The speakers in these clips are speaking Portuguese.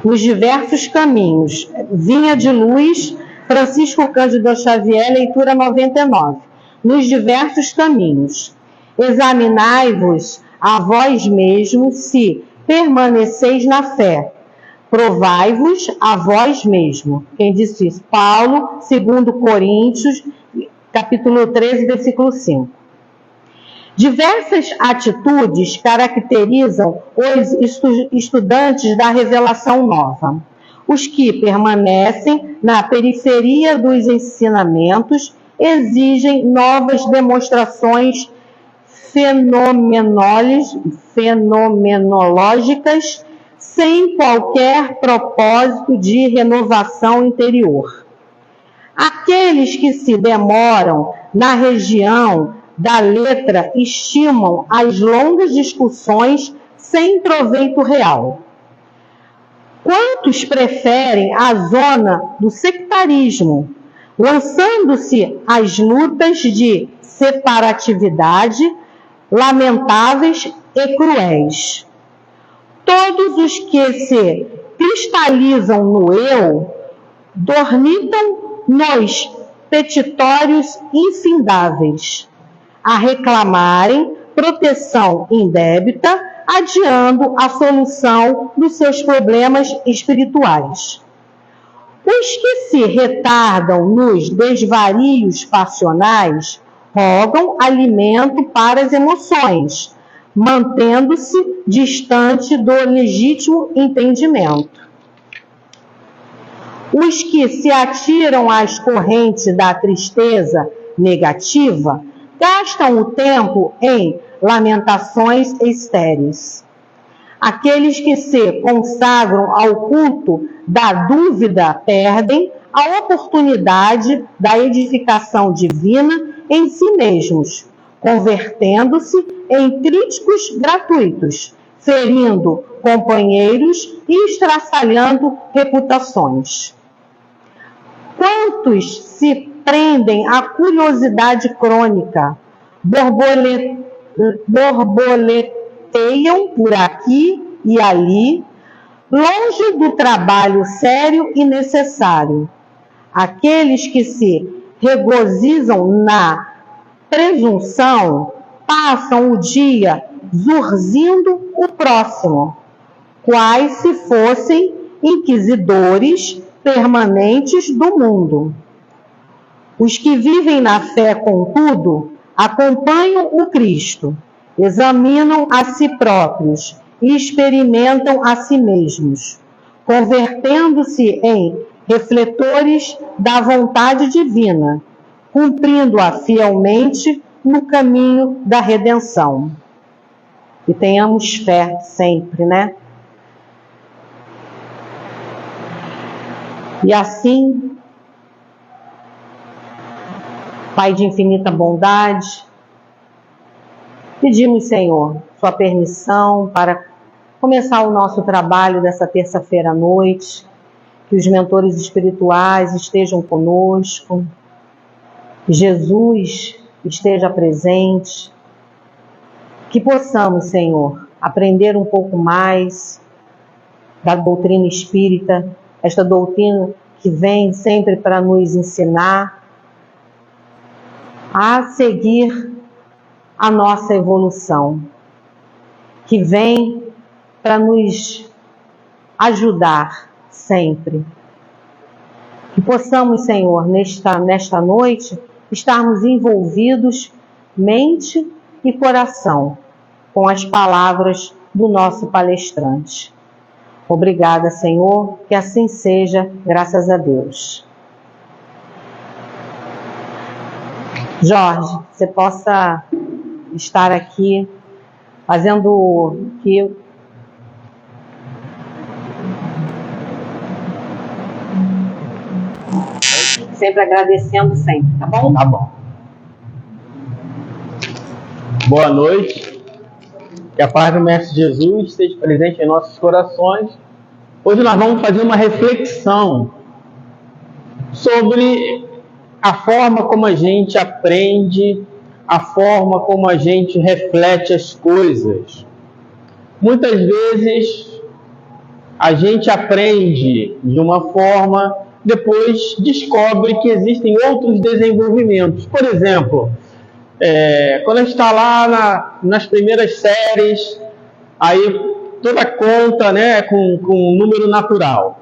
nos diversos caminhos. Vinha de Luz, Francisco Cândido Xavier, leitura 99. Nos diversos caminhos. Examinai-vos a vós mesmos se permaneceis na fé. Provai-vos a vós mesmos. Quem disse isso? Paulo, 2 Coríntios, capítulo 13, versículo 5. Diversas atitudes caracterizam os estudantes da revelação nova. Os que permanecem na periferia dos ensinamentos exigem novas demonstrações fenomenológicas sem qualquer propósito de renovação interior. Aqueles que se demoram na região da letra estimam as longas discussões sem proveito real. Quantos preferem a zona do sectarismo, lançando-se às lutas de separatividade lamentáveis e cruéis? Todos os que se cristalizam no eu dormitam nos petitórios infindáveis, a reclamarem proteção indébita, adiando a solução dos seus problemas espirituais. Os que se retardam nos desvarios passionais rogam alimento para as emoções, mantendo-se distante do legítimo entendimento. Os que se atiram às correntes da tristeza negativa gastam o tempo em lamentações estéreis. Aqueles que se consagram ao culto da dúvida perdem a oportunidade da edificação divina em si mesmos, convertendo-se em críticos gratuitos, ferindo companheiros e estraçalhando reputações. Quantos se prendem à curiosidade crônica, borboleteiam por aqui e ali, longe do trabalho sério e necessário. Aqueles que se regozijam na presunção passam o dia zurzindo o próximo, quais se fossem inquisidores permanentes do mundo. Os que vivem na fé, contudo, acompanham o Cristo, examinam a si próprios e experimentam a si mesmos, convertendo-se em refletores da vontade divina, cumprindo-a fielmente no caminho da redenção. E tenhamos fé sempre, né? E assim, Pai de infinita bondade, pedimos, Senhor, sua permissão para começar o nosso trabalho dessa terça-feira à noite, que os mentores espirituais estejam conosco, que Jesus esteja presente, que possamos, Senhor, aprender um pouco mais da doutrina espírita, esta doutrina que vem sempre para nos ensinar a seguir a nossa evolução, que vem para nos ajudar sempre. Que possamos, Senhor, nesta noite, estarmos envolvidos, mente e coração, com as palavras do nosso palestrante. Obrigada, Senhor, que assim seja, graças a Deus. Jorge, você possa estar aqui fazendo o que sempre agradecendo sempre, tá bom? Tá bom. Boa noite. Que a paz do Mestre Jesus esteja presente em nossos corações. Hoje nós vamos fazer uma reflexão sobre a forma como a gente aprende, a forma como a gente reflete as coisas. Muitas vezes a gente aprende de uma forma, depois descobre que existem outros desenvolvimentos. Por exemplo, quando a gente está lá nas primeiras séries, aí toda conta, né, com um número natural.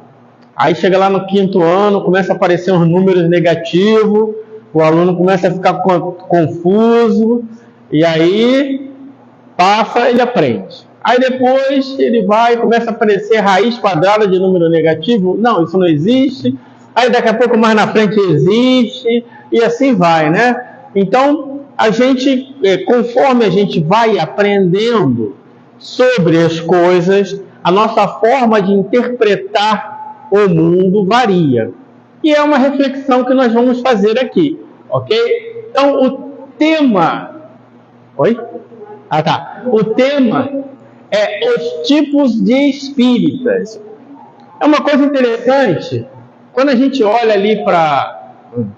Aí chega lá no 5º ano, começa a aparecer uns números negativos, o aluno começa a ficar confuso, e aí passa, ele aprende. Aí depois ele vai, começa a aparecer raiz quadrada de número negativo. Não, isso não existe. Aí daqui a pouco mais na frente existe, e assim vai, né? Então, a gente, conforme a gente vai aprendendo sobre as coisas, a nossa forma de interpretar o mundo varia. E é uma reflexão que nós vamos fazer aqui, ok? Então, o tema... Oi? Ah, tá. O tema é os tipos de espíritas. É uma coisa interessante, quando a gente olha ali para...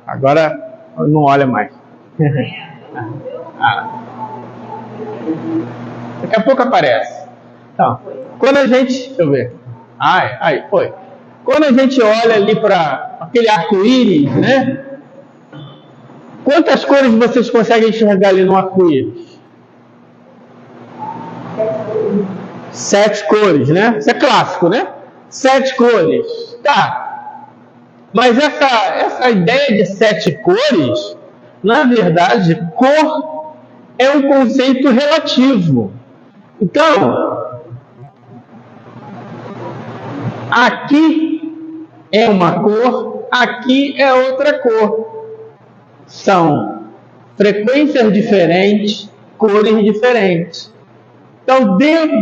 Agora não olha mais. Daqui a pouco aparece. Então, quando a gente... Deixa eu ver. Aí, foi. Quando a gente olha ali para aquele arco-íris, né? Quantas cores vocês conseguem enxergar ali no arco-íris? 7 cores, né? Isso é clássico, né? 7 cores. Tá. Mas essa ideia de 7 cores, na verdade, cor é um conceito relativo. Então, aqui é uma cor, aqui é outra cor. São frequências diferentes, cores diferentes. Então,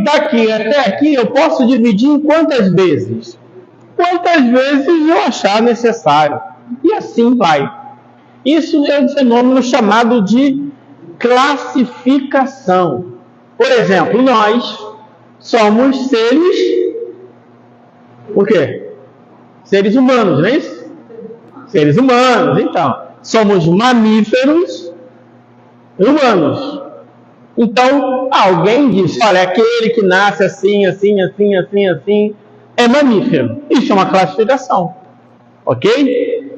daqui até aqui, eu posso dividir em quantas vezes? Quantas vezes eu achar necessário. E assim vai. Isso é um fenômeno chamado de classificação. Por exemplo, nós somos seres... O quê? Seres humanos, não é isso? Seres humanos, então. Somos mamíferos humanos. Então, alguém diz, olha, aquele que nasce assim, assim, assim, assim, assim, é mamífero. Isso é uma classificação. Ok?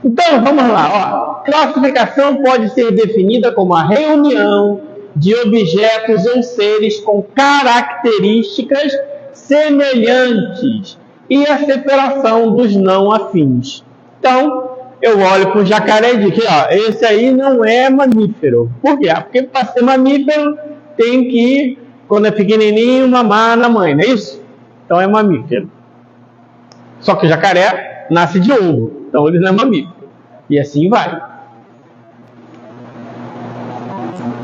Então, vamos lá. Ó. Classificação pode ser definida como a reunião de objetos ou seres com características semelhantes e a separação dos não afins. Então, eu olho para o jacaré e digo, ó, esse aí não é mamífero. Por quê? Porque para ser mamífero tem que, quando é pequenininho, mamar na mãe, não é isso? Então é mamífero. Só que o jacaré nasce de ovo, então ele não é mamífero. E assim vai.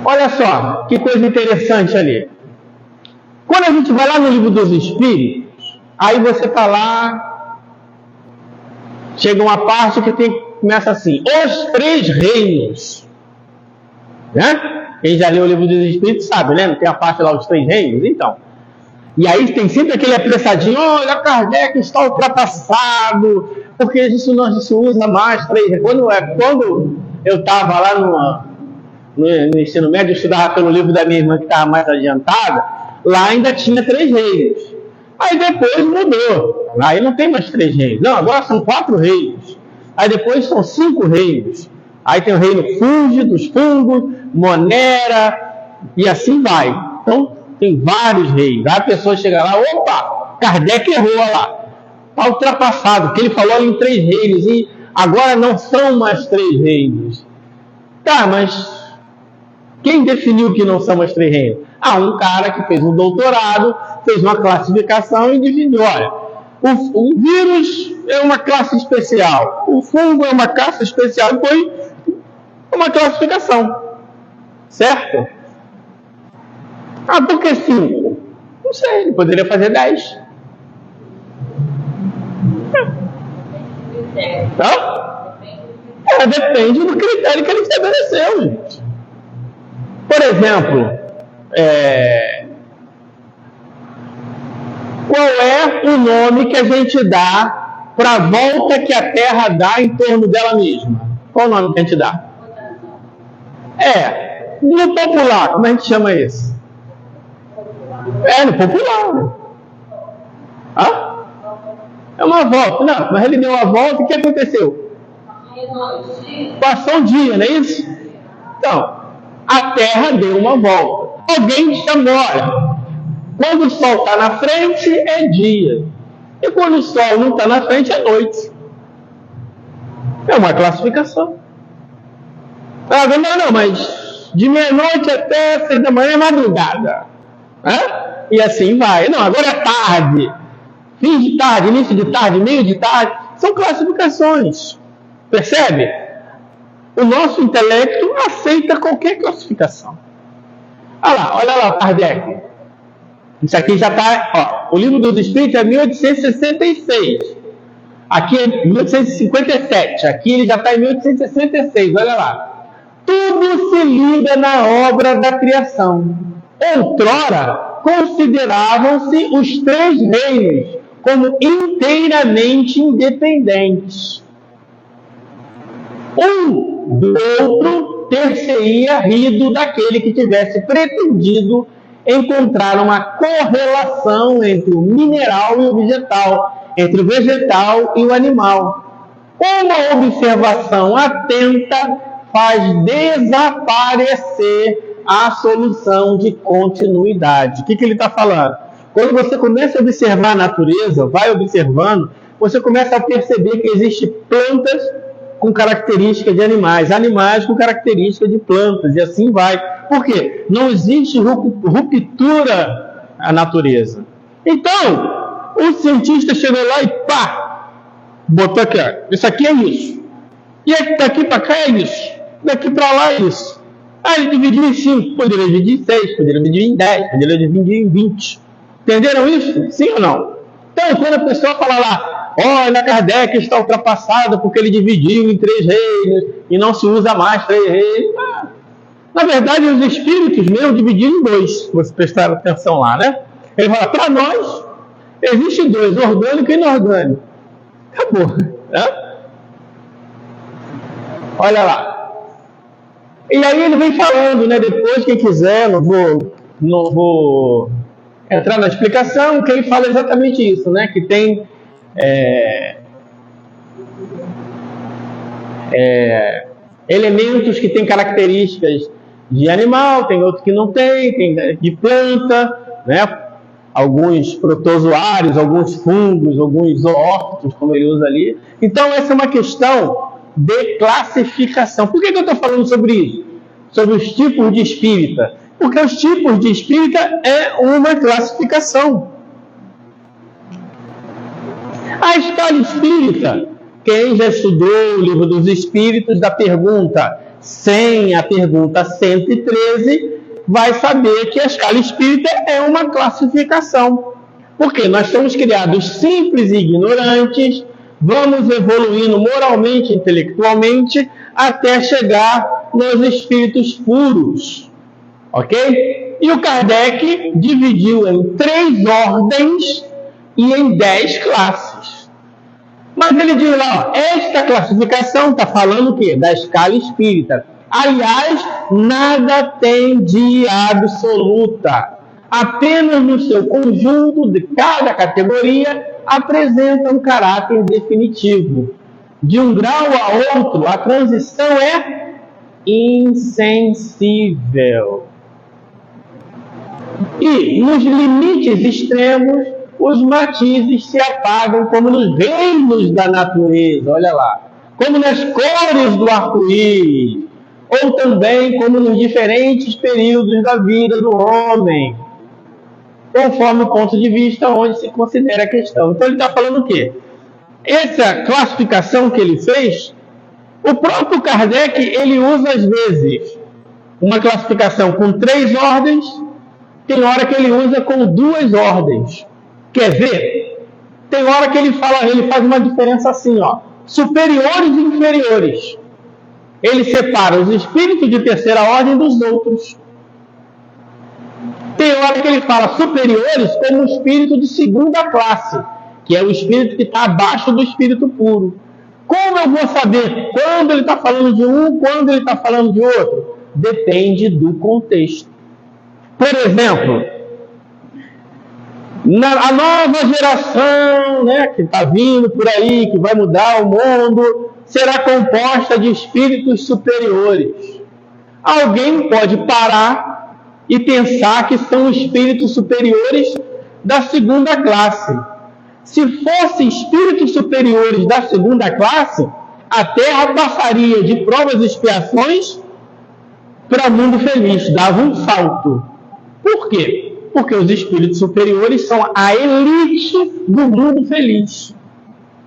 Olha só, que coisa interessante ali. Quando a gente vai lá no livro dos Espíritos, aí você está lá, chega uma parte que começa assim, os 3 reinos. Né? Quem já leu o livro dos Espíritos sabe, né? Não tem a parte lá, os 3 reinos? Então. E aí tem sempre aquele apressadinho, olha, Kardec está ultrapassado, porque isso não se usa mais 3 reinos. Quando eu estava lá no ensino médio, eu estudava pelo livro da minha irmã que estava mais adiantada, lá ainda tinha 3 reinos. Aí depois mudou. Aí não tem mais 3 reinos. Não, agora são 4 reinos. Aí depois são 5 reinos. Aí tem o reino Fungi, dos fungos, Monera, e assim vai. Então, tem vários reinos. Aí a pessoa chega lá, opa, Kardec errou lá. Está ultrapassado, porque ele falou em 3 reinos, e agora não são mais 3 reinos. Tá, mas quem definiu que não são mais 3 reinos? Um cara que fez um doutorado, fez uma classificação e definiu, olha, o vírus é uma classe especial, o fungo é uma classe especial, e foi uma classificação. Certo? Por que 5? Não sei, ele poderia fazer 10. Tá? Depende do critério que ele estabeleceu, gente. Por exemplo, qual é o nome que a gente dá para a volta que a Terra dá em torno dela mesma? Qual o nome que a gente dá? No popular, como a gente chama isso? No popular. É uma volta. Não, mas ele deu uma volta, o que aconteceu? Passou um dia, não é isso? Então, a Terra deu uma volta. Alguém chamou, olha, quando o Sol está na frente, é dia. E quando o Sol não está na frente, é noite. É uma classificação. Não, mas de meia-noite até 6 da manhã é madrugada. E assim vai. Não, agora é tarde. Fim de tarde, início de tarde, meio de tarde. São classificações. Percebe? O nosso intelecto aceita qualquer classificação. Olha lá, Kardec. Isso aqui já está... O Livro dos Espíritos é 1866. Aqui é 1857. Aqui ele já está em 1866. Olha lá. Tudo se liga na obra da criação. Outrora, consideravam-se os 3 reinos como inteiramente independentes. Um do outro ter-se-ia rido daquele que tivesse pretendido encontrar uma correlação entre o mineral e o vegetal, entre o vegetal e o animal. Uma observação atenta faz desaparecer a solução de continuidade. O que ele está falando? Quando você começa a observar a natureza, vai observando, você começa a perceber que existem plantas com característica de animais, animais com característica de plantas, e assim vai. Por quê? Não existe ruptura à natureza. Então, o cientista chegou lá e pá, botou aqui, ó, isso aqui é isso. E daqui para cá é isso. Daqui para lá é isso. Ele dividiu em 5, poderia dividir em 6, poderia dividir em 10, poderia dividir em 20. Entenderam isso? Sim ou não? Então, quando a pessoa fala lá, olha, Kardec está ultrapassado porque ele dividiu em 3 reinos e não se usa mais 3 reinos. Na verdade, os espíritos mesmo dividiram em 2, se você prestar atenção lá, né? Ele fala, para nós, existe 2, orgânico e inorgânico. Acabou. Né? Olha lá. E aí ele vem falando, né? Depois, quem quiser, não vou entrar na explicação, que ele fala exatamente isso, né? Que tem elementos que têm características de animal, tem outros que não tem de planta, né? Alguns protozoários, alguns fungos, alguns zoófitos, como ele usa ali. Então, essa é uma questão de classificação. Por que eu estou falando sobre isso? Sobre os tipos de espírita. Porque os tipos de espírita é uma classificação. A escala espírita, quem já estudou o Livro dos Espíritos, da pergunta 100 à pergunta 113, vai saber que a escala espírita é uma classificação. Porque nós somos criados simples e ignorantes, vamos evoluindo moralmente, intelectualmente, até chegar nos espíritos puros. Ok? E o Kardec dividiu em 3 ordens e em 10 classes. Mas ele diz lá, ó, esta classificação está falando o quê? Da escala espírita. Aliás, nada tem de absoluta. Apenas no seu conjunto de cada categoria apresenta um caráter definitivo. De um grau a outro, a transição é insensível. E nos limites extremos, os matizes se apagam como nos reinos da natureza, olha lá, como nas cores do arco-íris, ou também como nos diferentes períodos da vida do homem, conforme o ponto de vista onde se considera a questão. Então ele está falando o quê? Essa classificação que ele fez, o próprio Kardec, ele usa às vezes uma classificação com 3 ordens, tem hora que ele usa com 2 ordens. Quer ver? Tem hora que ele faz uma diferença assim, ó, superiores e inferiores. Ele separa os espíritos de terceira ordem dos outros. Tem hora que ele fala superiores como o espírito de segunda classe, que é o espírito que está abaixo do espírito puro. Como eu vou saber quando ele está falando de um, quando ele está falando de outro? Depende do contexto. Por exemplo, A nova geração, né, que está vindo por aí, que vai mudar o mundo, será composta de espíritos superiores. Alguém pode parar e pensar que são espíritos superiores da segunda classe. Se fossem espíritos superiores da segunda classe, a Terra passaria de provas e expiações para mundo feliz, dava um salto. Por quê? Porque os espíritos superiores são a elite do mundo feliz.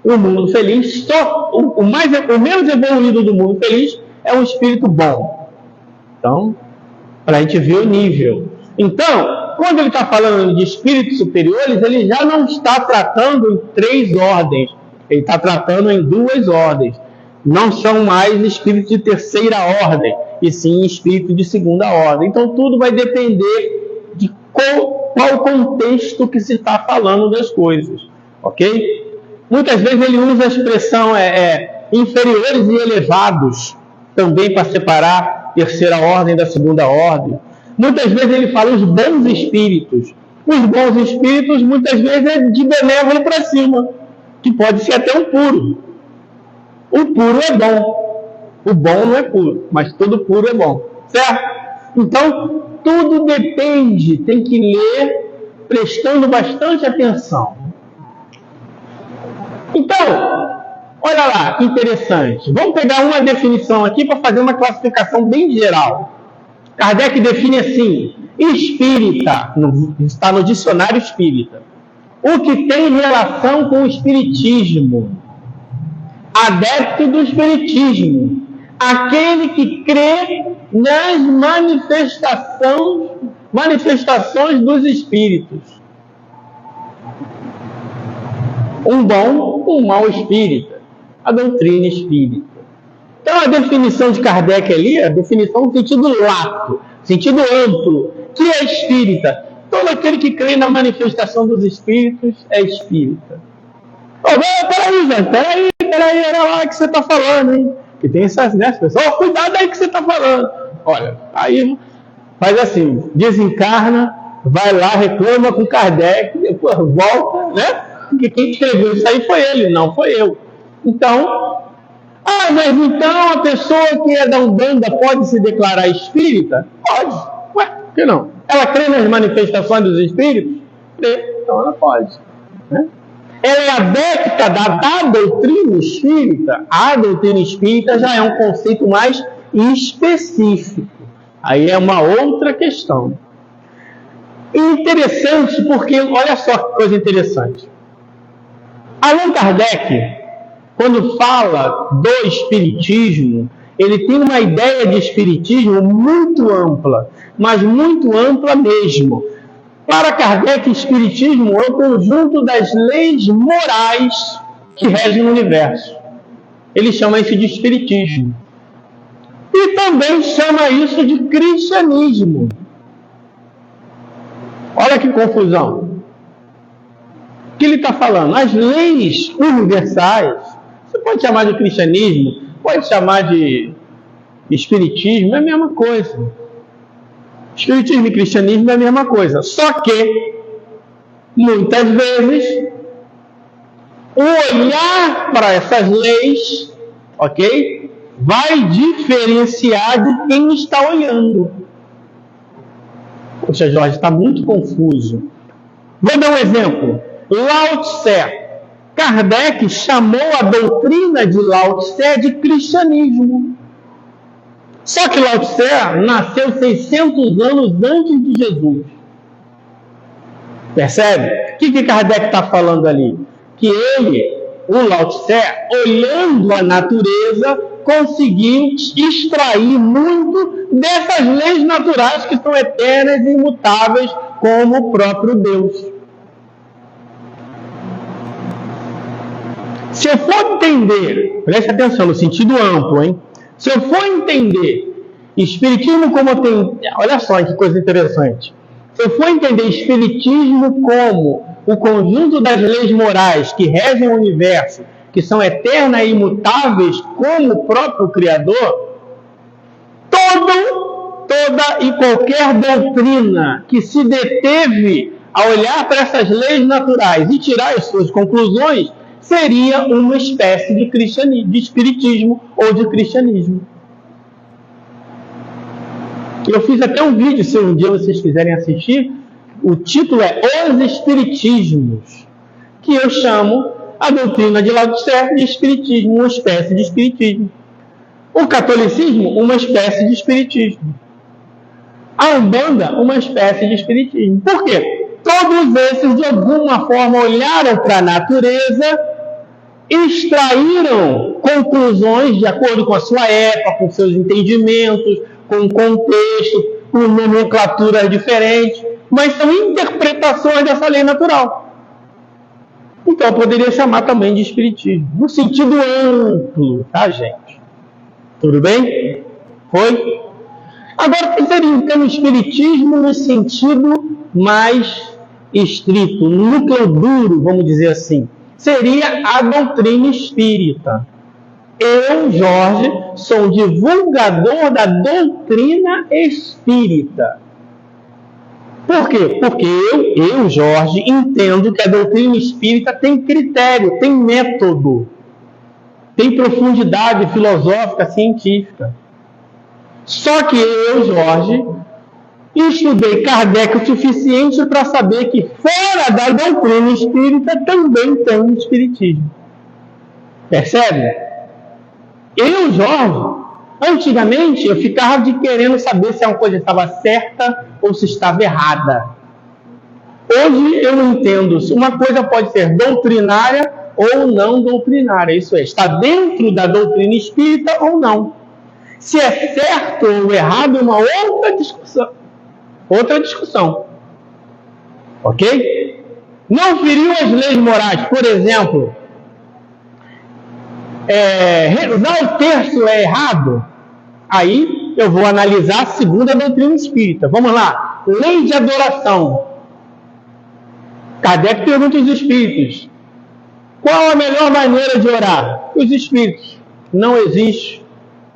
O mundo feliz, o menos evoluído do mundo feliz é um espírito bom. Então, para a gente ver o nível. Então, quando ele está falando de espíritos superiores, ele já não está tratando em 3 ordens. Ele está tratando em 2 ordens. Não são mais espíritos de terceira ordem, e sim espíritos de segunda ordem. Então, tudo vai depender de qual contexto que se está falando das coisas. Ok? Muitas vezes ele usa a expressão inferiores e elevados, também para separar terceira ordem da segunda ordem. Muitas vezes ele fala os bons espíritos. Os bons espíritos, muitas vezes, é de benévolo para cima, que pode ser até um puro. O puro é bom. O bom não é puro, mas todo puro é bom. Certo? Então, tudo depende, tem que ler prestando bastante atenção. Então, olha lá, interessante. Vamos pegar uma definição aqui para fazer uma classificação bem geral. Kardec define assim: espírita, está no dicionário espírita, o que tem relação com o espiritismo, adepto do espiritismo, aquele que crê nas manifestações dos espíritos. Um bom, um mau espírita. A doutrina espírita. Então, a definição de Kardec ali é a definição no sentido lato, sentido amplo, que é espírita. Todo aquele que crê na manifestação dos espíritos é espírita. Peraí, Zé, peraí, era lá que você está falando, hein? Que tem essas pessoas, cuidado aí que você está falando. Olha, aí faz assim, desencarna, vai lá, reclama com Kardec, depois volta, né? Porque quem escreveu isso aí foi ele, não foi eu. Então, mas então a pessoa que é da Umbanda pode se declarar espírita? Pode. Ué, por que não? Ela crê nas manifestações dos espíritos? Crê, então ela pode. Né? Ela é adepta da doutrina espírita? A doutrina espírita já é um conceito mais específico. Aí é uma outra questão. E interessante porque, olha só que coisa interessante. Allan Kardec, quando fala do espiritismo, ele tem uma ideia de espiritismo muito ampla, mas muito ampla mesmo. Para Kardec, espiritismo é o conjunto das leis morais que regem o universo. Ele chama isso de espiritismo. E também chama isso de cristianismo. Olha que confusão. O que ele está falando? As leis universais, você pode chamar de cristianismo, pode chamar de espiritismo, é a mesma coisa. Espiritismo e cristianismo é a mesma coisa. Só que, muitas vezes, o olhar para essas leis, ok? Vai diferenciar de quem está olhando. Poxa, Jorge, está muito confuso. Vou dar um exemplo. Lao Tse. Kardec chamou a doutrina de Lao Tse de cristianismo. Só que Lao Tse nasceu 600 anos antes de Jesus. Percebe? O que Kardec está falando ali? Que ele, o Lao Tse, olhando a natureza, conseguiu extrair muito dessas leis naturais que são eternas e imutáveis, como o próprio Deus. Se eu for entender, preste atenção no sentido amplo, hein? Se eu for entender espiritismo como tem... Olha só que coisa interessante. Se eu for entender espiritismo como o conjunto das leis morais que regem o universo, que são eternas e imutáveis, como o próprio Criador, toda e qualquer doutrina que se deteve a olhar para essas leis naturais e tirar as suas conclusões, seria uma espécie de cristianismo, de espiritismo ou de cristianismo. Eu fiz até um vídeo, se um dia vocês quiserem assistir, o título é Os Espiritismos, que eu chamo a doutrina de Laodiceia de espiritismo, uma espécie de espiritismo. O catolicismo, uma espécie de espiritismo. A Umbanda, uma espécie de espiritismo. Por quê? Todos esses, de alguma forma, olharam para a natureza, extraíram conclusões de acordo com a sua época, com seus entendimentos, com contexto, com nomenclatura diferente, mas são interpretações dessa lei natural. Então, eu poderia chamar também de espiritismo, no sentido amplo, tá, gente? Tudo bem? Foi? Agora, que seria então o espiritismo no sentido mais estrito, no núcleo duro, vamos dizer assim? Seria a doutrina espírita. Eu, Jorge, sou um divulgador da doutrina espírita. Por quê? Porque eu, Jorge, entendo que a doutrina espírita tem critério, tem método, tem profundidade filosófica, científica. Só que eu, Jorge, estudei Kardec o suficiente para saber que fora da doutrina espírita também tem o espiritismo. Percebe? Eu, Jorge, antigamente eu ficava querendo saber se uma coisa estava certa ou se estava errada. Hoje eu entendo se uma coisa pode ser doutrinária ou não doutrinária. Isso é, está dentro da doutrina espírita ou não. Se é certo ou errado é uma outra discussão. Outra discussão. Ok? Não feriu as leis morais. Por exemplo, rezar o terço é errado? Aí eu vou analisar segundo a doutrina espírita. Vamos lá. Lei de adoração. Kardec pergunta aos espíritos: qual a melhor maneira de orar? Os espíritos: não existe.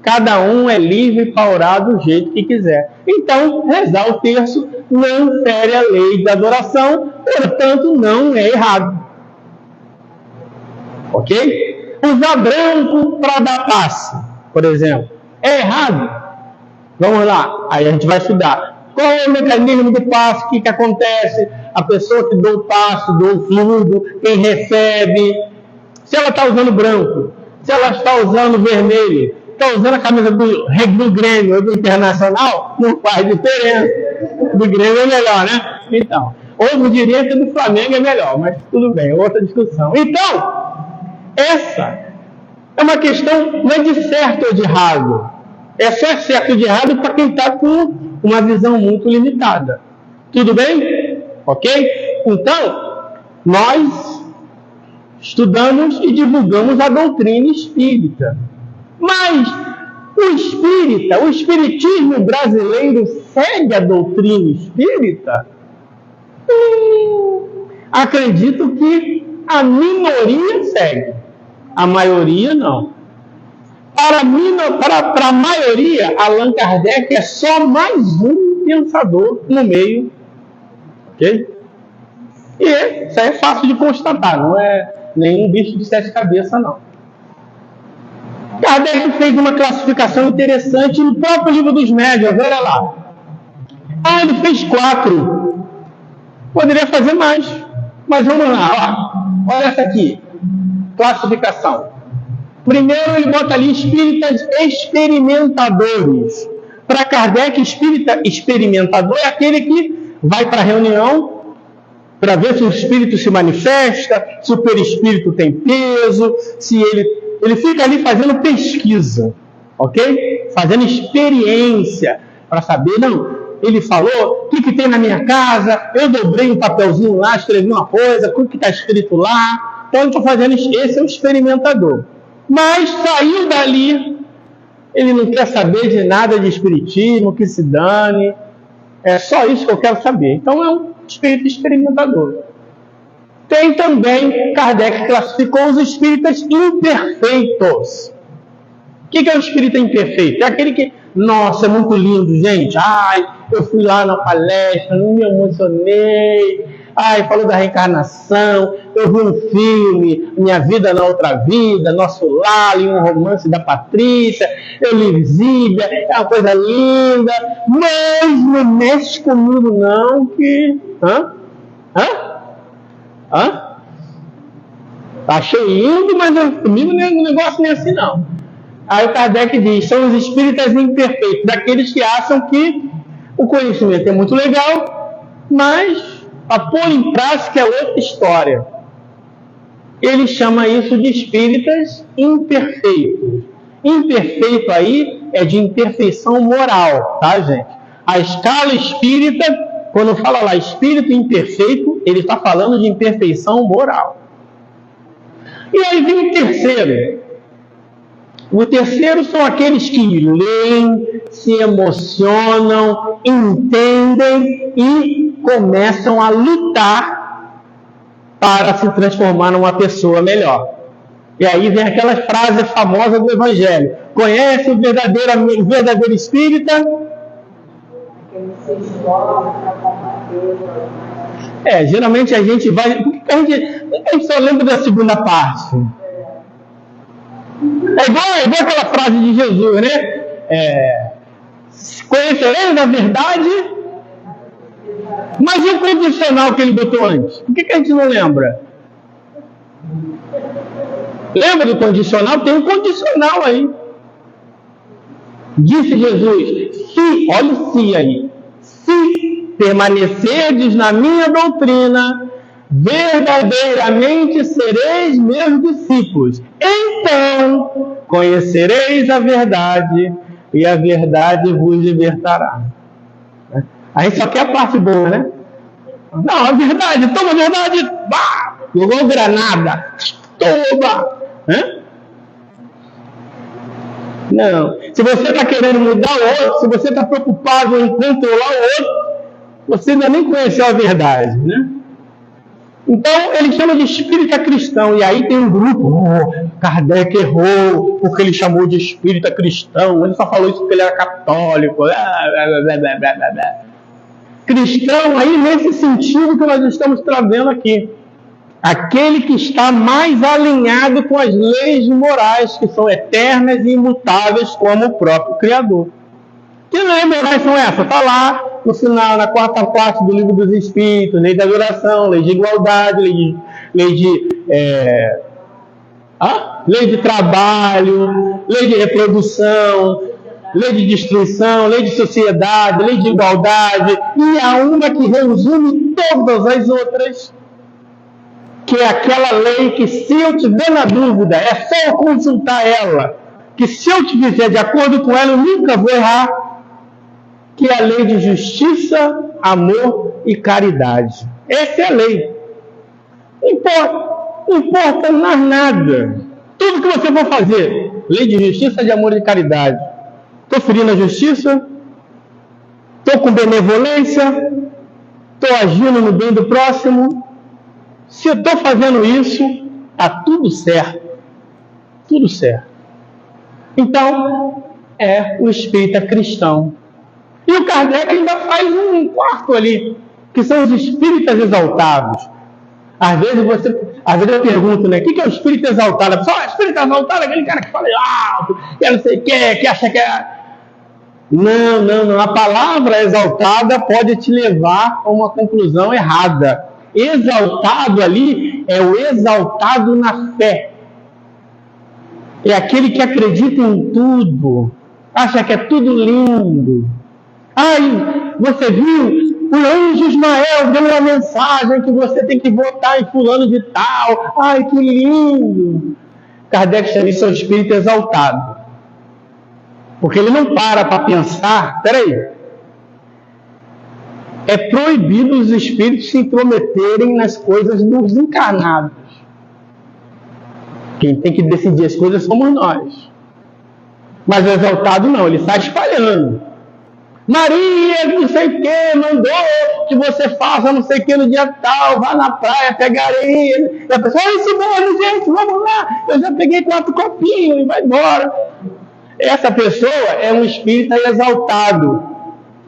Cada um é livre para orar do jeito que quiser. Então, rezar o terço não fere a lei da adoração, portanto, não é errado. Ok? Usar branco para dar passe, por exemplo, é errado? Vamos lá, aí a gente vai estudar. Qual é o mecanismo do passe? O que acontece? A pessoa que dá o passe, dá o fluido, quem recebe. Se ela está usando branco, se ela está usando vermelho, está usando a camisa do Grêmio ou do Internacional, não faz diferença. Do Grêmio é melhor, né? Então, outro diria que do Flamengo é melhor, mas tudo bem, outra discussão. Então, essa é uma questão, não é de certo ou de errado. É só certo ou de errado para quem está com uma visão muito limitada. Tudo bem? Ok? Então, nós estudamos e divulgamos a doutrina espírita. Mas o espiritismo brasileiro segue a doutrina espírita? Acredito que a minoria segue, a maioria não. Para a maioria, Allan Kardec é só mais um pensador no meio. Ok? E isso é fácil de constatar, não é nenhum bicho de 7 cabeças, não. Kardec fez uma classificação interessante no próprio livro dos médiuns, olha lá. Ele fez 4. Poderia fazer mais, mas vamos lá. Olha essa aqui, classificação. Primeiro ele bota ali espíritas experimentadores. Para Kardec, espírita experimentador é aquele que vai para a reunião para ver se o espírito se manifesta, se o perispírito tem peso, se ele fica ali fazendo pesquisa, ok? Fazendo experiência para saber, não, ele falou, o que tem na minha casa, eu dobrei um papelzinho lá, escrevi uma coisa, o que está escrito lá. Então, eu estou fazendo, esse é o experimentador. Mas saiu dali, ele não quer saber de nada de espiritismo, que se dane, é só isso que eu quero saber. Então, é um espírito experimentador. Tem também, Kardec classificou os espíritas imperfeitos. O que é o espírita imperfeito? É aquele que, nossa, é muito lindo, gente. Ai, eu fui lá na palestra, não me emocionei. falou da reencarnação, eu vi um filme, Minha Vida na Outra Vida, Nosso Lar, um romance da Patrícia, eu li Zíbia, é uma coisa linda, mas não mexe comigo não, que... Achei lindo, mas comigo o negócio não é assim não. Aí o Kardec diz, são os espíritas imperfeitos, daqueles que acham que o conhecimento é muito legal, mas a pôr em prática é outra história. Ele chama isso de espíritas imperfeitos. Imperfeito aí é de imperfeição moral, tá, gente? A escala espírita, quando fala lá espírito imperfeito, ele está falando de imperfeição moral. E aí vem o terceiro. O terceiro são aqueles que leem, se emocionam, entendem e começam a lutar para se transformar numa pessoa melhor. E aí vem aquela frase famosa do Evangelho. Conhece o verdadeiro espírita? Geralmente a gente vai... Por que a gente só lembra da segunda parte? É igual aquela frase de Jesus, né? Conhecereis a verdade, mas e o condicional que ele botou antes? Por que a gente não lembra? Lembra do condicional? Tem um condicional aí. Disse Jesus, olha o se aí, se permanecerdes na minha doutrina, verdadeiramente sereis meus discípulos. Então conhecereis a verdade e a verdade vos libertará. Aí só quer a parte boa, né? Não, a verdade, toma a verdade, jogou granada, toma. Não, se você está querendo mudar o outro, se você está preocupado em controlar o outro, você ainda nem conheceu a verdade, né? Então, ele chama de espírita cristão, e aí tem um grupo, Kardec errou, porque ele chamou de espírita cristão, ele só falou isso porque ele era católico, cristão aí nesse sentido que nós estamos trazendo aqui, aquele que está mais alinhado com as leis morais, que são eternas e imutáveis como o próprio Criador. Que leis morais são essas? Está lá no final, na quarta parte do Livro dos Espíritos, lei da adoração, lei de igualdade, lei de trabalho, lei de reprodução, lei de destruição, lei de sociedade, lei de igualdade, e há uma que resume todas as outras, que é aquela lei que, se eu tiver na dúvida, é só eu consultar ela, que se eu fizer de acordo com ela, eu nunca vou errar, que é a lei de justiça, amor e caridade. Essa é a lei. Não importa mais nada. Tudo que você for fazer, lei de justiça, de amor e caridade. Estou ferindo a justiça? Estou com benevolência? Estou agindo no bem do próximo? Se eu estou fazendo isso, está tudo certo. Tudo certo. Então, é o espírita cristão. E o Kardec ainda faz um quarto ali, que são os espíritas exaltados. Às vezes eu pergunto, né? O que é o espírito exaltado? A pessoa, espírito exaltado é aquele cara que fala alto, que não sei o que acha que é... Não. A palavra exaltada pode te levar a uma conclusão errada. Exaltado ali é o exaltado na fé. É aquele que acredita em tudo, acha que é tudo lindo. Você viu? O anjo Ismael deu uma mensagem que você tem que votar em fulano de tal. Que lindo! Kardec chama isso de espírito exaltado. Porque ele não para pensar. Peraí. É proibido os espíritos se intrometerem nas coisas dos encarnados. Quem tem que decidir as coisas somos nós. Mas o exaltado não, ele sai espalhando. Maria, não sei o que, mandou que você faça não sei o que no dia tal, vá na praia, pegar areia. E a pessoa, é isso mesmo, gente, vamos lá. Eu já peguei 4 copinhos e vai embora. Essa pessoa é um espírita exaltado.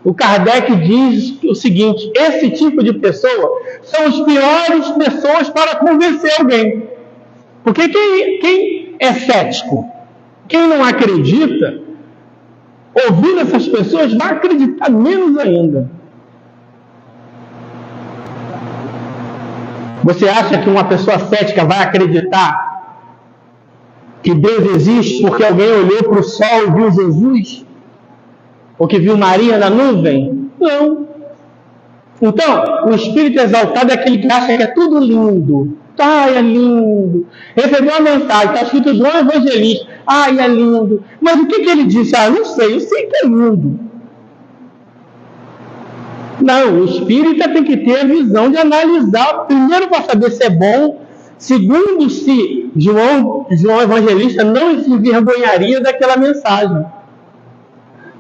o Kardec diz o seguinte: esse tipo de pessoa são as piores pessoas para convencer alguém. Porque quem é cético, quem não acredita, ouvindo essas pessoas, vai acreditar menos ainda. Você acha que uma pessoa cética vai acreditar que Deus existe porque alguém olhou para o sol e viu Jesus? Ou que viu Maria na nuvem? Não. Então, o espírito exaltado é aquele que acha que é tudo lindo. Ai, é lindo. Recebeu uma mensagem, está escrito João Evangelista. Ai, é lindo. Mas o que ele disse? Ah, não sei, eu sei que é lindo. Não, o espírita tem que ter a visão de analisar, primeiro para saber se é bom, segundo se João Evangelista não se envergonharia daquela mensagem.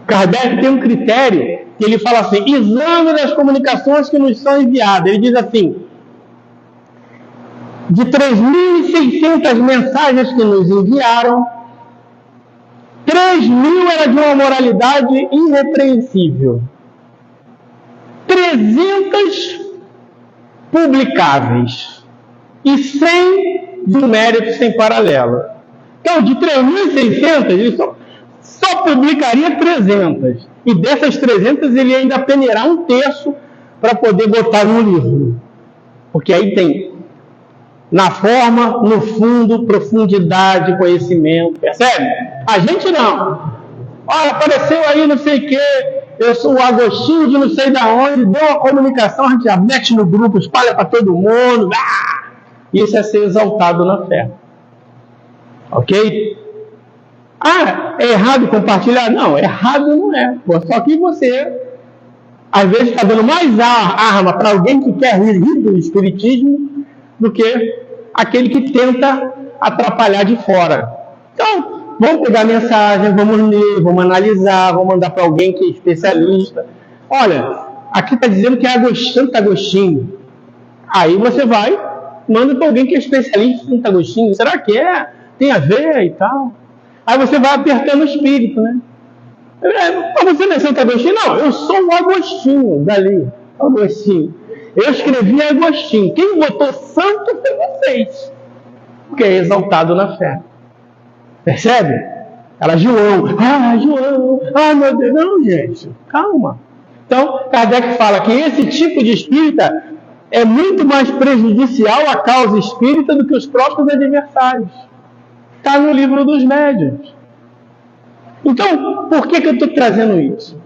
Kardec tem um critério que ele fala assim: exame das comunicações que nos são enviadas. Ele diz assim: de 3.600 mensagens que nos enviaram, 3.000 era de uma moralidade irrepreensível. 300 publicáveis e 100 de um mérito sem paralelo. Então, de 3.600, ele só publicaria 300. E dessas 300, ele ainda peneirá um terço para poder botar no livro. Porque aí tem, na forma, no fundo, profundidade, conhecimento. Percebe? A gente não. Olha, apareceu aí não sei o quê, eu sou o Agostinho de não sei da onde, deu uma comunicação, a gente já mete no grupo, espalha para todo mundo. Isso é ser exaltado na fé. Ok? Ah, é errado compartilhar? Não, errado não é. Só que você, às vezes, está dando mais arma para alguém que quer rir do espiritismo do que aquele que tenta atrapalhar de fora. Então, vamos pegar a mensagem, vamos ler, vamos analisar, vamos mandar para alguém que é especialista. Olha, aqui está dizendo que é Santo Agostinho. Aí você vai, manda para alguém que é especialista em Santo Agostinho. Será que é? Tem a ver e tal? Aí você vai apertando o espírito, né? Mas você não é Santo Agostinho? Não, eu sou o Agostinho dali. Agostinho. Eu escrevi Agostinho. Quem botou santo foi vocês. Porque é exaltado na fé. Percebe? Ela, João. Ah, meu Deus. Não, gente. Calma. Então, Kardec fala que esse tipo de espírita é muito mais prejudicial à causa espírita do que os próprios adversários. Está no livro dos médiuns. Então, por que eu estou trazendo isso?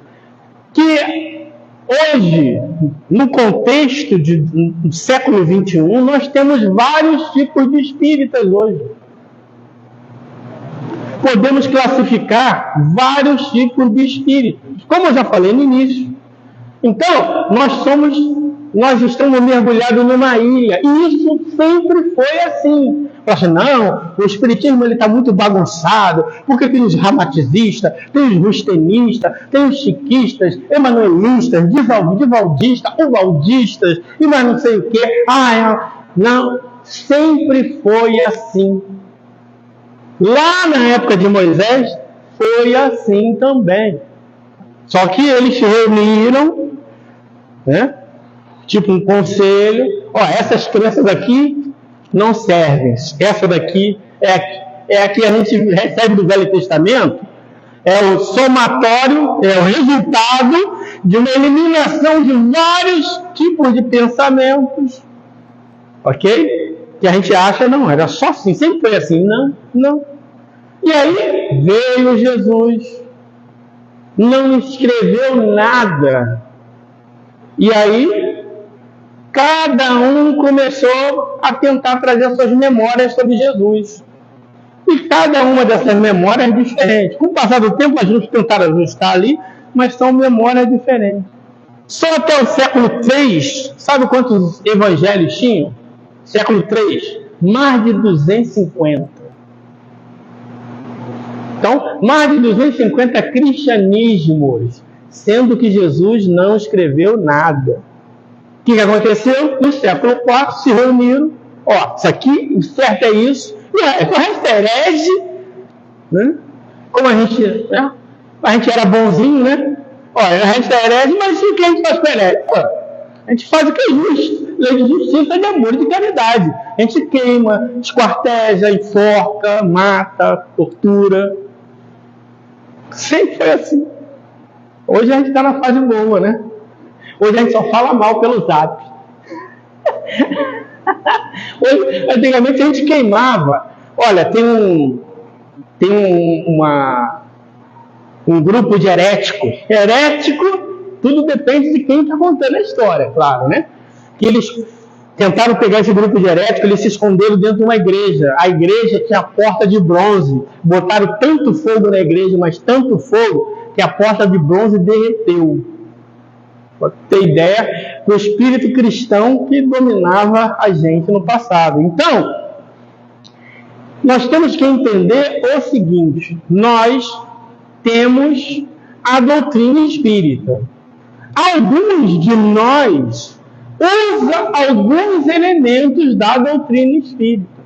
Que hoje, no contexto do século XXI, nós temos vários tipos de espíritas hoje. Podemos classificar vários tipos de espíritos, como eu já falei no início. Então, nós estamos mergulhados numa ilha, e isso sempre foi assim. Fala, não, o espiritismo está muito bagunçado, porque tem os ramatizistas, tem os rustenistas, tem os chiquistas, emanuelistas, divaldistas, uvaldistas, e mais não sei o quê. Não, sempre foi assim. Lá na época de Moisés, foi assim também. Só que eles se reuniram, né? Tipo um conselho. Essas crenças aqui não servem. Essa daqui é a que a gente recebe do Velho Testamento. É o somatório, é o resultado de uma eliminação de vários tipos de pensamentos. Ok? Que a gente acha, não, era só assim, sempre foi assim. Não. E aí veio Jesus, não escreveu nada. E aí, cada um começou a tentar trazer suas memórias sobre Jesus. E cada uma dessas memórias é diferente. Com o passar do tempo, a gente tentaram ajustar ali, mas são memórias diferentes. Só até o século III, sabe quantos evangelhos tinham? Século III, mais de 250. Então, mais de 250 cristianismos, sendo que Jesus não escreveu nada. O que aconteceu? No século IV se reuniram. Isso aqui, o certo é isso. E o resto é herege. Né? Como a gente era bonzinho, né? Olha, a gente é herege, mas o que a gente faz com herege? A gente faz o que é justo. Lei de justiça, de amor e de caridade. A gente queima, esquarteja, enforca, mata, tortura. Sempre foi assim. Hoje a gente está na fase boa, né? Hoje a gente só fala mal pelo zap. Hoje, antigamente a gente queimava. Olha, tem um grupo de heréticos. Herético, tudo depende de quem está contando a história, claro, né? Que eles tentaram pegar esse grupo de heréticos, eles se esconderam dentro de uma igreja. A igreja tinha a porta de bronze. Botaram tanto fogo na igreja, mas tanto fogo, que a porta de bronze derreteu. Para ter ideia do espírito cristão que dominava a gente no passado. Então, nós temos que entender o seguinte: nós temos a doutrina espírita. Alguns de nós usam alguns elementos da doutrina espírita.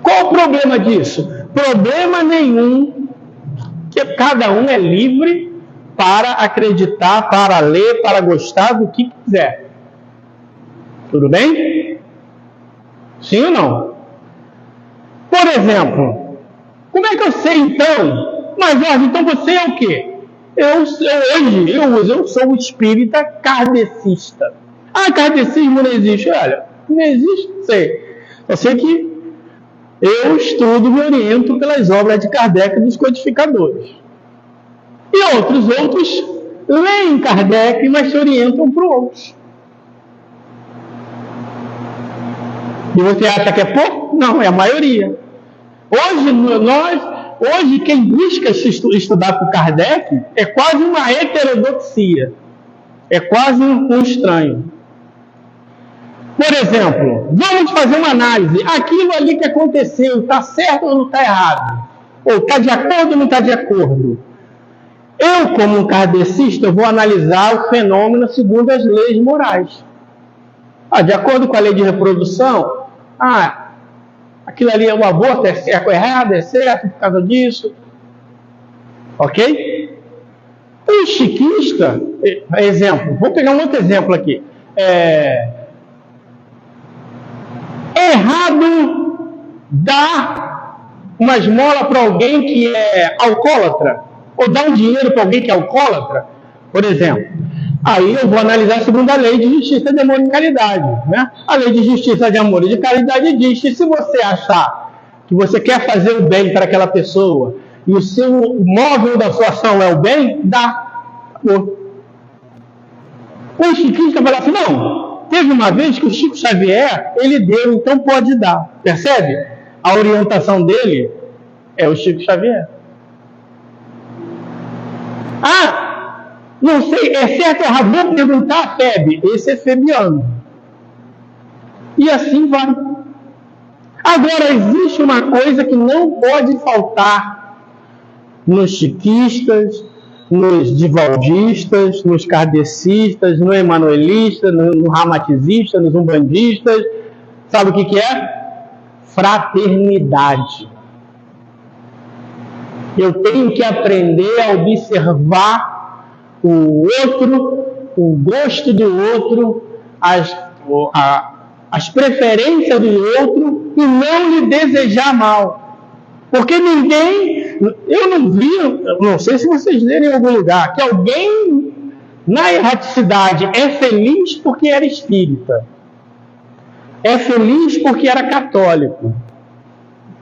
Qual o problema disso? Problema nenhum, que cada um é livre para acreditar, para ler, para gostar do que quiser. Tudo bem? Sim ou não? Por exemplo, como é que eu sei então? Mas Jorge, então você é o quê? Eu sou um espírita kardecista. Ah, kardecismo não existe. Olha, não existe, sei. Eu sei que eu estudo e me oriento pelas obras de Kardec e dos codificadores. E outros leem Kardec, mas se orientam para outros. E você acha que é pouco? Não, é a maioria. Hoje quem busca estudar com Kardec é quase uma heterodoxia. É quase um estranho. Por exemplo, vamos fazer uma análise. Aquilo ali que aconteceu, está certo ou não está errado? Ou está de acordo ou não está de acordo? Eu, como um kardecista, vou analisar o fenômeno segundo as leis morais. De acordo com a lei de reprodução, aquilo ali é um aborto, é errado, é certo por causa disso. Ok? O chiquista, exemplo, vou pegar um outro exemplo aqui. É errado dar uma esmola para alguém que é alcoólatra? Ou dar um dinheiro para alguém que é alcoólatra? Por exemplo. Aí eu vou analisar segundo a lei de justiça de amor e caridade. Né? A lei de justiça de amor e de caridade diz que se você achar que você quer fazer o bem para aquela pessoa e o móvel da sua ação é o bem, dá. O chiquista fala assim, não, teve uma vez que o Chico Xavier, ele deu, então pode dar. Percebe? A orientação dele é o Chico Xavier. Não sei, é certo ou errado? Vou perguntar a Febe. Esse é febiano. E assim vai. Agora, existe uma coisa que não pode faltar nos chiquistas, nos divaldistas, nos kardecistas, no emanuelistas, no ramatizistas, nos umbandistas. Sabe o que é? Fraternidade. Eu tenho que aprender a observar o outro, o gosto do outro, as preferências do outro e não lhe desejar mal. Porque eu não sei se vocês leram em algum lugar, que alguém na erraticidade é feliz porque era espírita, é feliz porque era católico,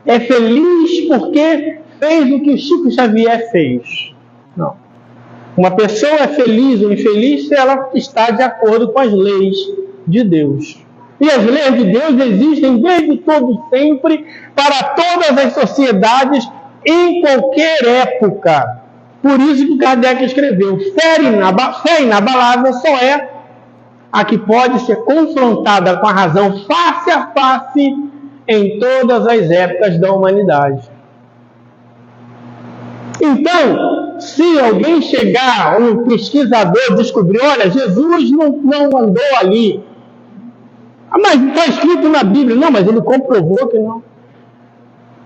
é feliz porque fez o que o Chico Xavier fez. Não. Uma pessoa é feliz ou infeliz se ela está de acordo com as leis de Deus. E as leis de Deus existem desde todo sempre, para todas as sociedades, em qualquer época. Por isso que Kardec escreveu, fé inabalável só é a que pode ser confrontada com a razão face a face em todas as épocas da humanidade. Então, se alguém chegar, um pesquisador descobrir, olha, Jesus não andou ali. Mas está escrito na Bíblia. Não, mas ele comprovou que não.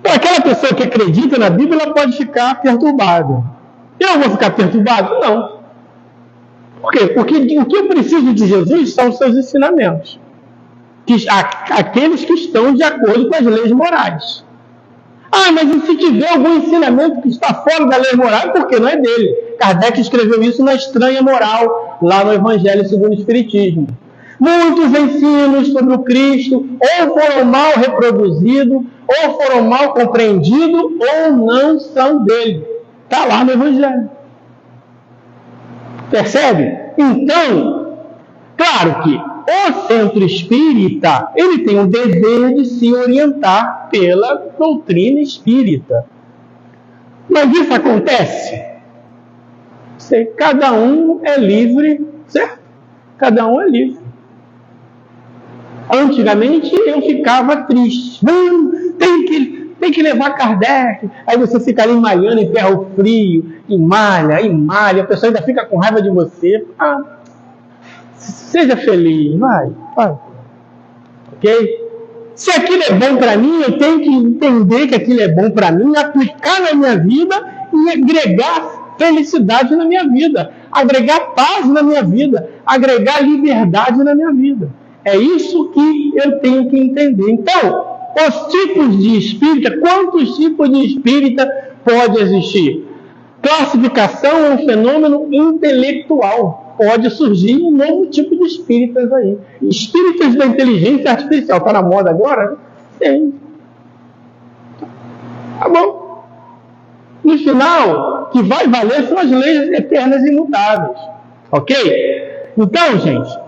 Então, aquela pessoa que acredita na Bíblia, ela pode ficar perturbada. Eu vou ficar perturbado? Não. Por quê? Porque o que eu preciso de Jesus são os seus ensinamentos. Aqueles que estão de acordo com as leis morais. Ah, mas e se tiver algum ensinamento que está fora da lei moral, porque não é dele? Kardec escreveu isso na Estranha Moral, lá no Evangelho segundo o Espiritismo. Muitos ensinos sobre o Cristo ou foram mal reproduzidos, ou foram mal compreendidos, ou não são dele. Está lá no Evangelho. Percebe? Então, claro que o centro espírita, ele tem o dever de se orientar pela doutrina espírita. Mas isso acontece? Cada um é livre, certo? Cada um é livre. Antigamente eu ficava triste. Não, tem que levar Kardec. Aí você fica ali malhando em ferro frio, e malha, a pessoa ainda fica com raiva de você. Ah, seja feliz, vai. Ok? Se aquilo é bom para mim, eu tenho que entender que aquilo é bom para mim, aplicar na minha vida e agregar felicidade na minha vida, agregar paz na minha vida, agregar liberdade na minha vida. É isso que eu tenho que entender. Então, os tipos de espírita, quantos tipos de espírita pode existir? Classificação é um fenômeno intelectual. Pode surgir um novo tipo de espíritas aí. Espíritas da inteligência artificial. Está na moda agora? Sim. Tá bom. No final, o que vai valer são as leis eternas e imutáveis. Ok? Então, gente,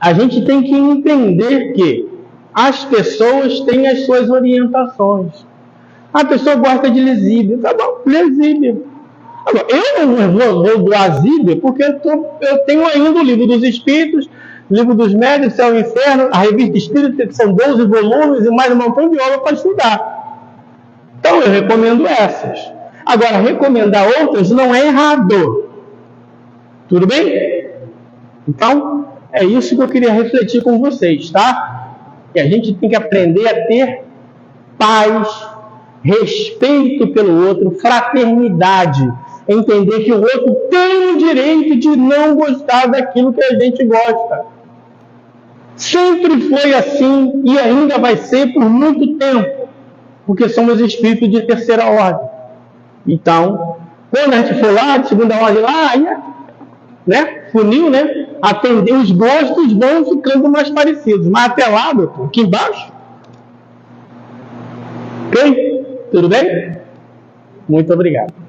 a gente tem que entender que as pessoas têm as suas orientações. A pessoa gosta de Lisíbia. Tá bom, Lisíbia. Agora, eu não vou doar Zíbia porque eu tenho ainda o Livro dos Espíritos, Livro dos Médiuns, Céu e Inferno, a Revista Espírita, que são 12 volumes e mais um montão de obra para estudar. Então, eu recomendo essas. Agora, recomendar outras não é errado. Tudo bem? Então, é isso que eu queria refletir com vocês, tá? Que a gente tem que aprender a ter paz, respeito pelo outro, fraternidade. Entender que o outro tem o direito de não gostar daquilo que a gente gosta. Sempre foi assim e ainda vai ser por muito tempo, porque somos espíritos de terceira ordem. Então, quando a gente for lá, de segunda ordem, lá, né, funil, né, atender os gostos vão ficando mais parecidos. Mas até lá, doutor, aqui embaixo. Ok? Tudo bem? Muito obrigado.